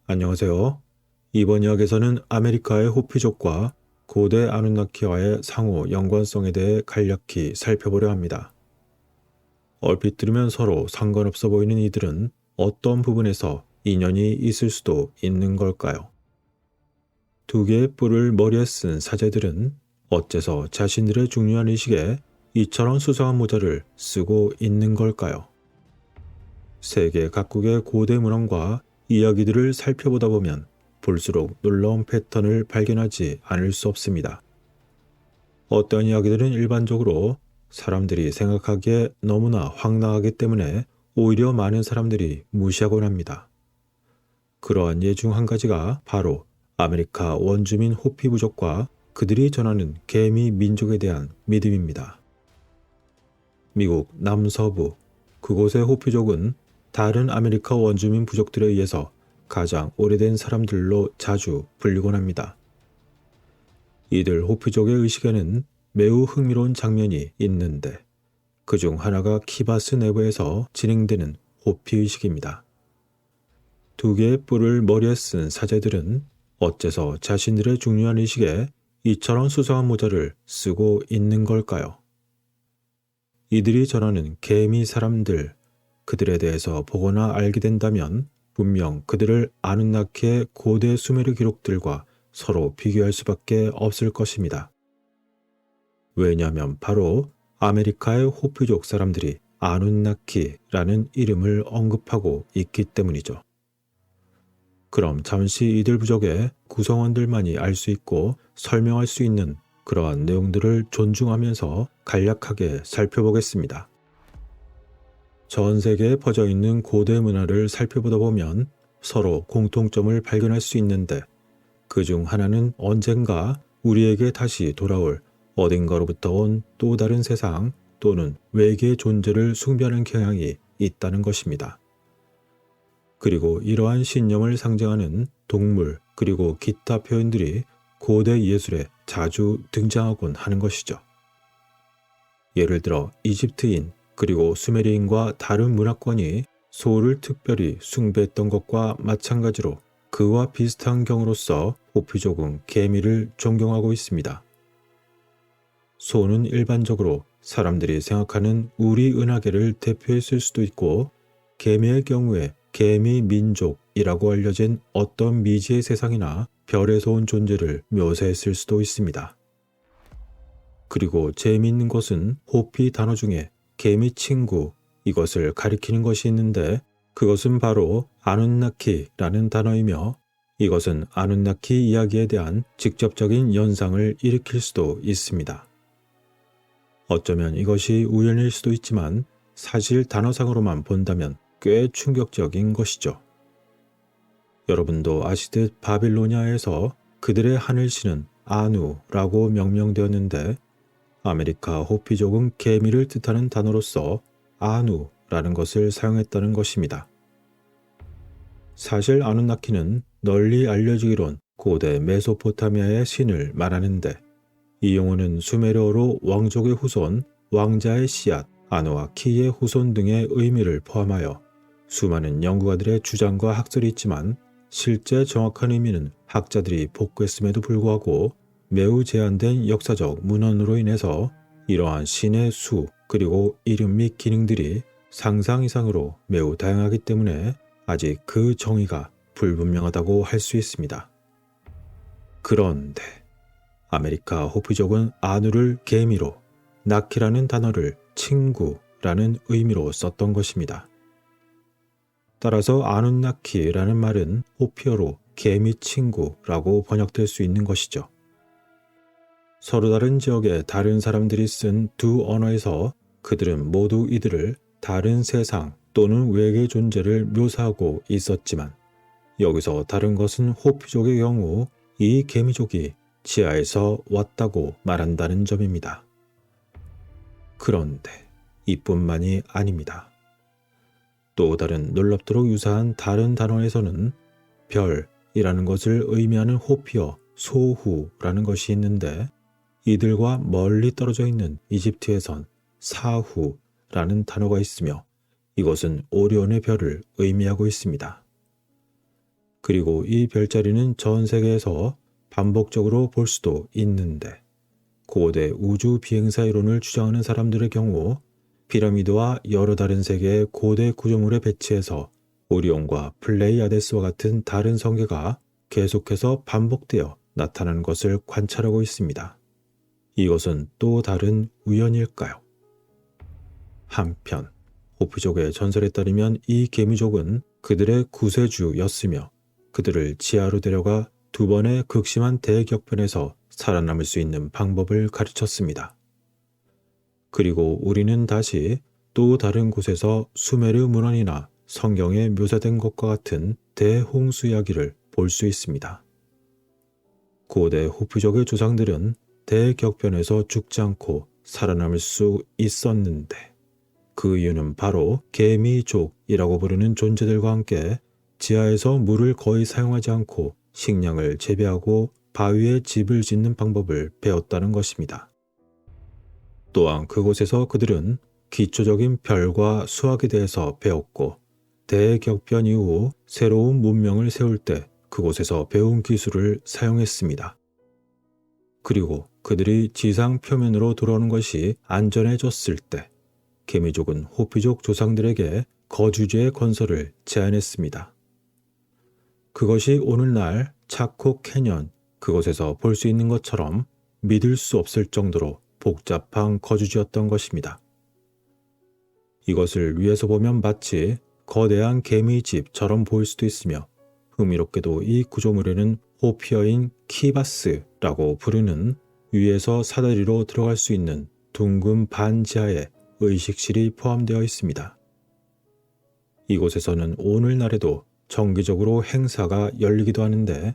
안녕하세요. 이번 이야기에서는 아메리카의 호피족과 고대 아누나키와의 상호 연관성에 대해 간략히 살펴보려 합니다. 얼핏 들으면 서로 상관없어 보이는 이들은 어떤 부분에서 인연이 있을 수도 있는 걸까요? 두 개의 뿔을 머리에 쓴 사제들은 어째서 자신들의 중요한 의식에 이처럼 수상한 모자를 쓰고 있는 걸까요? 세계 각국의 고대 문헌과 이야기들을 살펴보다 보면 볼수록 놀라운 패턴을 발견하지 않을 수 없습니다. 어떤 이야기들은 일반적으로 사람들이 생각하기에 너무나 황당하기 때문에 오히려 많은 사람들이 무시하곤 합니다. 그러한 예 중 한 가지가 바로 아메리카 원주민 호피 부족과 그들이 전하는 개미 민족에 대한 믿음입니다. 미국 남서부 그곳의 호피족은 다른 아메리카 원주민 부족들에 의해서 가장 오래된 사람들로 자주 불리곤 합니다. 이들 호피족의 의식에는 매우 흥미로운 장면이 있는데 그 중 하나가 키바스 내부에서 진행되는 호피의식입니다. 두 개의 뿔을 머리에 쓴 사제들은 어째서 자신들의 중요한 의식에 이처럼 수상한 모자를 쓰고 있는 걸까요? 이들이 전하는 개미 사람들, 그들에 대해서 보거나 알게 된다면 분명 그들을 아누나키의 고대 수메르 기록들과 서로 비교할 수밖에 없을 것입니다. 왜냐하면 바로 아메리카의 호피족 사람들이 아누나키라는 이름을 언급하고 있기 때문이죠. 그럼 잠시 이들 부족의 구성원들만이 알 수 있고 설명할 수 있는 그러한 내용들을 존중하면서 간략하게 살펴보겠습니다. 전 세계에 퍼져 있는 고대 문화를 살펴보다 보면 서로 공통점을 발견할 수 있는데 그 중 하나는 언젠가 우리에게 다시 돌아올 어딘가로부터 온 또 다른 세상 또는 외계의 존재를 숭배하는 경향이 있다는 것입니다. 그리고 이러한 신념을 상징하는 동물 그리고 기타 표현들이 고대 예술에 자주 등장하곤 하는 것이죠. 예를 들어 이집트인 그리고 수메르인과 다른 문화권이 소를 특별히 숭배했던 것과 마찬가지로 그와 비슷한 경우로서 호피족은 개미를 존경하고 있습니다. 소는 일반적으로 사람들이 생각하는 우리 은하계를 대표했을 수도 있고 개미의 경우에 개미 민족이라고 알려진 어떤 미지의 세상이나 별에서 온 존재를 묘사했을 수도 있습니다. 그리고 재미있는 것은 호피 단어 중에 개미 친구 이것을 가리키는 것이 있는데 그것은 바로 아누나키라는 단어이며 이것은 아누나키 이야기에 대한 직접적인 연상을 일으킬 수도 있습니다. 어쩌면 이것이 우연일 수도 있지만 사실 단어상으로만 본다면 꽤 충격적인 것이죠. 여러분도 아시듯 바빌로니아에서 그들의 하늘신은 아누라고 명명되었는데 아메리카 호피족은 개미를 뜻하는 단어로서 아누라는 것을 사용했다는 것입니다. 사실 아누나키는 널리 알려지기론 고대 메소포타미아의 신을 말하는데 이 용어는 수메르어로 왕족의 후손, 왕자의 씨앗, 아누아키의 후손 등의 의미를 포함하여 수많은 연구가들의 주장과 학설이 있지만 실제 정확한 의미는 학자들이 복구했음에도 불구하고 매우 제한된 역사적 문헌으로 인해서 이러한 신의 수 그리고 이름 및 기능들이 상상 이상으로 매우 다양하기 때문에 아직 그 정의가 불분명하다고 할 수 있습니다. 그런데 아메리카 호피족은 아누를 개미로, 나키라는 단어를 친구라는 의미로 썼던 것입니다. 따라서 아누나키라는 말은 호피어로 개미 친구라고 번역될 수 있는 것이죠. 서로 다른 지역의 다른 사람들이 쓴 두 언어에서 그들은 모두 이들을 다른 세상 또는 외계 존재를 묘사하고 있었지만 여기서 다른 것은 호피족의 경우 이 개미족이 지하에서 왔다고 말한다는 점입니다. 그런데 이뿐만이 아닙니다. 또 다른 놀랍도록 유사한 다른 단어에서는 별이라는 것을 의미하는 호피어 소후라는 것이 있는데 이들과 멀리 떨어져 있는 이집트에선 사후라는 단어가 있으며 이것은 오리온의 별을 의미하고 있습니다. 그리고 이 별자리는 전 세계에서 반복적으로 볼 수도 있는데, 고대 우주 비행사 이론을 주장하는 사람들의 경우 피라미드와 여러 다른 세계의 고대 구조물에 배치해서 오리온과 플레이아데스와 같은 다른 성계가 계속해서 반복되어 나타나는 것을 관찰하고 있습니다. 이것은 또 다른 우연일까요? 한편 호피족의 전설에 따르면 이 개미족은 그들의 구세주였으며 그들을 지하로 데려가 두 번의 극심한 대격변에서 살아남을 수 있는 방법을 가르쳤습니다. 그리고 우리는 다시 또 다른 곳에서 수메르 문헌이나 성경에 묘사된 것과 같은 대홍수 이야기를 볼 수 있습니다. 고대 호피족의 조상들은 대격변에서 죽지 않고 살아남을 수 있었는데, 그 이유는 바로 개미족이라고 부르는 존재들과 함께 지하에서 물을 거의 사용하지 않고 식량을 재배하고 바위에 집을 짓는 방법을 배웠다는 것입니다. 또한 그곳에서 그들은 기초적인 별과 수학에 대해서 배웠고, 대격변 이후 새로운 문명을 세울 때 그곳에서 배운 기술을 사용했습니다. 그리고 그들이 지상 표면으로 돌아오는 것이 안전해졌을 때 개미족은 호피족 조상들에게 거주지의 건설을 제안했습니다. 그것이 오늘날 차코 캐년, 그곳에서 볼 수 있는 것처럼 믿을 수 없을 정도로 복잡한 거주지였던 것입니다. 이것을 위에서 보면 마치 거대한 개미집처럼 보일 수도 있으며, 흥미롭게도 이 구조물에는 호피어인 키바스라고 부르는 위에서 사다리로 들어갈 수 있는 둥근 반지하의 의식실이 포함되어 있습니다. 이곳에서는 오늘날에도 정기적으로 행사가 열리기도 하는데,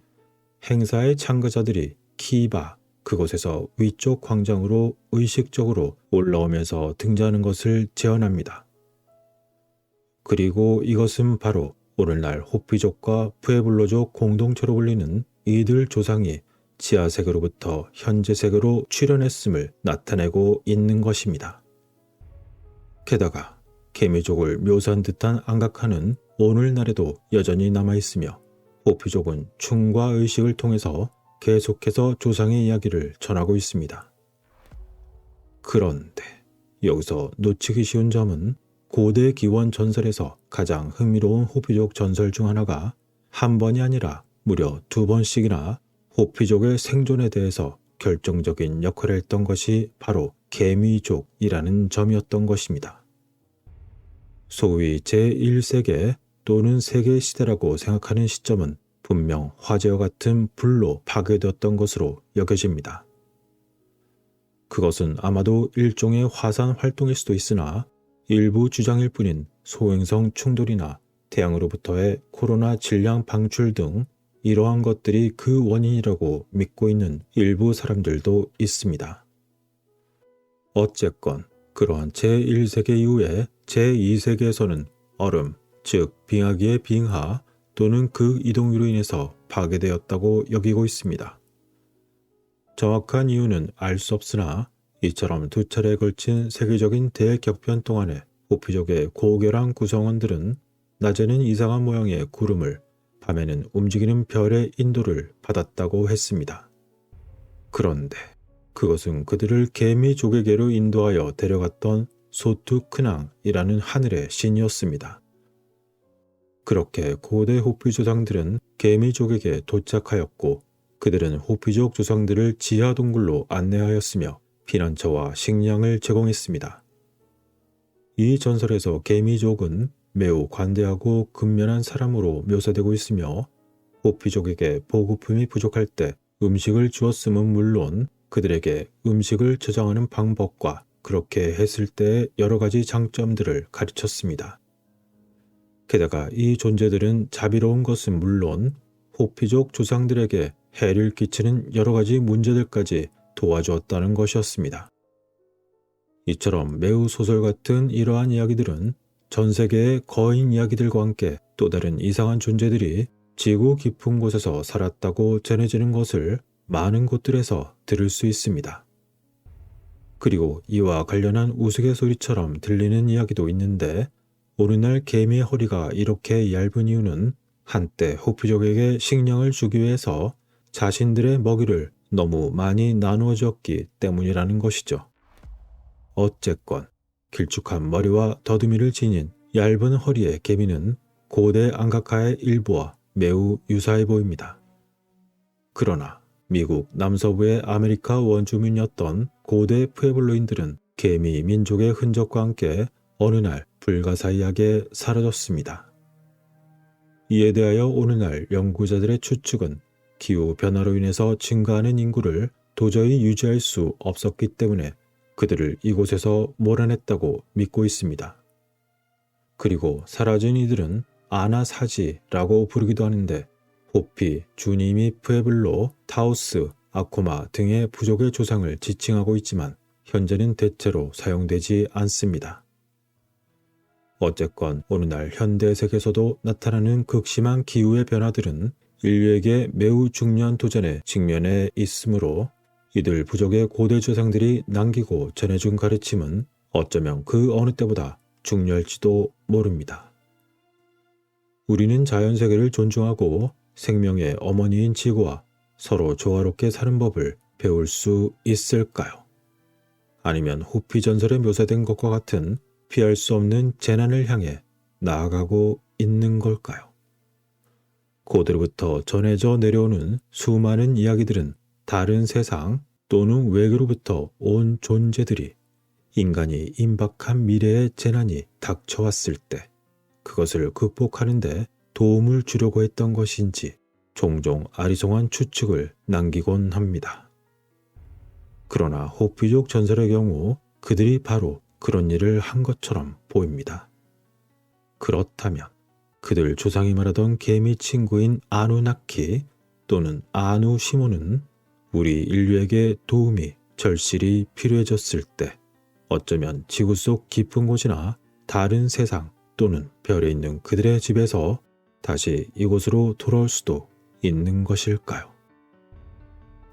행사의 참가자들이 키바, 그곳에서 위쪽 광장으로 의식적으로 올라오면서 등장하는 것을 재현합니다. 그리고 이것은 바로 오늘날 호피족과 푸에블로족 공동체로 불리는 이들 조상이 지하세계로부터 현재세계로 출현했음을 나타내고 있는 것입니다. 게다가 개미족을 묘사한 듯한 안각화는 오늘날에도 여전히 남아있으며, 호피족은 춤과 의식을 통해서 계속해서 조상의 이야기를 전하고 있습니다. 그런데 여기서 놓치기 쉬운 점은 고대 기원 전설에서 가장 흥미로운 호피족 전설 중 하나가 한 번이 아니라 무려 두 번씩이나 호피족의 생존에 대해서 결정적인 역할을 했던 것이 바로 개미족이라는 점이었던 것입니다. 소위 제1세계 또는 세계시대라고 생각하는 시점은 분명 화재와 같은 불로 파괴되었던 것으로 여겨집니다. 그것은 아마도 일종의 화산 활동일 수도 있으나 일부 주장일 뿐인 소행성 충돌이나 태양으로부터의 코로나 질량 방출 등 이러한 것들이 그 원인이라고 믿고 있는 일부 사람들도 있습니다. 어쨌건 그러한 제1세계 이후에 제2세계에서는 얼음, 즉 빙하기의 빙하 또는 그 이동으로 인해서 파괴되었다고 여기고 있습니다. 정확한 이유는 알 수 없으나 이처럼 두 차례에 걸친 세계적인 대격변 동안에 호피족의 고결한 구성원들은 낮에는 이상한 모양의 구름을, 밤에는 움직이는 별의 인도를 받았다고 했습니다. 그런데 그것은 그들을 개미족에게로 인도하여 데려갔던 소투크낭이라는 하늘의 신이었습니다. 그렇게 고대 호피 조상들은 개미족에게 도착하였고, 그들은 호피족 조상들을 지하 동굴로 안내하였으며 피난처와 식량을 제공했습니다. 이 전설에서 개미족은 매우 관대하고 근면한 사람으로 묘사되고 있으며, 호피족에게 보급품이 부족할 때 음식을 주었음은 물론 그들에게 음식을 저장하는 방법과 그렇게 했을 때의 여러 가지 장점들을 가르쳤습니다. 게다가 이 존재들은 자비로운 것은 물론 호피족 조상들에게 해를 끼치는 여러 가지 문제들까지 도와주었다는 것이었습니다. 이처럼 매우 소설 같은 이러한 이야기들은 전 세계의 거인 이야기들과 함께 또 다른 이상한 존재들이 지구 깊은 곳에서 살았다고 전해지는 것을 많은 곳들에서 들을 수 있습니다. 그리고 이와 관련한 우스갯소리처럼 들리는 이야기도 있는데, 오늘날 개미의 허리가 이렇게 얇은 이유는 한때 호피족에게 식량을 주기 위해서 자신들의 먹이를 너무 많이 나누어 주었기 때문이라는 것이죠. 어쨌건 길쭉한 머리와 더듬이를 지닌 얇은 허리의 개미는 고대 앙카카의 일부와 매우 유사해 보입니다. 그러나 미국 남서부의 아메리카 원주민이었던 고대 푸에블로인들은 개미 민족의 흔적과 함께 어느 날 불가사의하게 사라졌습니다. 이에 대하여 오늘날 연구자들의 추측은 기후변화로 인해서 증가하는 인구를 도저히 유지할 수 없었기 때문에 그들을 이곳에서 몰아냈다고 믿고 있습니다. 그리고 사라진 이들은 아나사지라고 부르기도 하는데 호피, 주니미, 푸에블로, 타우스, 아코마 등의 부족의 조상을 지칭하고 있지만 현재는 대체로 사용되지 않습니다. 어쨌건 오늘날 현대 세계에서도 나타나는 극심한 기후의 변화들은 인류에게 매우 중요한 도전에 직면해 있으므로 이들 부족의 고대 조상들이 남기고 전해준 가르침은 어쩌면 그 어느 때보다 중요할지도 모릅니다. 우리는 자연세계를 존중하고 생명의 어머니인 지구와 서로 조화롭게 사는 법을 배울 수 있을까요? 아니면 호피 전설에 묘사된 것과 같은 피할 수 없는 재난을 향해 나아가고 있는 걸까요? 고대로부터 전해져 내려오는 수많은 이야기들은 다른 세상 또는 외계로부터 온 존재들이 인간이 임박한 미래의 재난이 닥쳐왔을 때 그것을 극복하는 데 도움을 주려고 했던 것인지 종종 아리송한 추측을 남기곤 합니다. 그러나 호피족 전설의 경우 그들이 바로 그런 일을 한 것처럼 보입니다. 그렇다면 그들 조상이 말하던 개미 친구인 아누나키 또는 아누시모는 우리 인류에게 도움이 절실히 필요해졌을 때 어쩌면 지구 속 깊은 곳이나 다른 세상 또는 별에 있는 그들의 집에서 다시 이곳으로 돌아올 수도 있는 것일까요?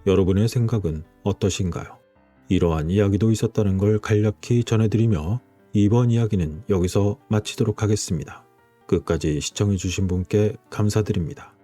여러분의 생각은 어떠신가요? 이러한 이야기도 있었다는 걸 간략히 전해드리며 이번 이야기는 여기서 마치도록 하겠습니다. 끝까지 시청해주신 분께 감사드립니다.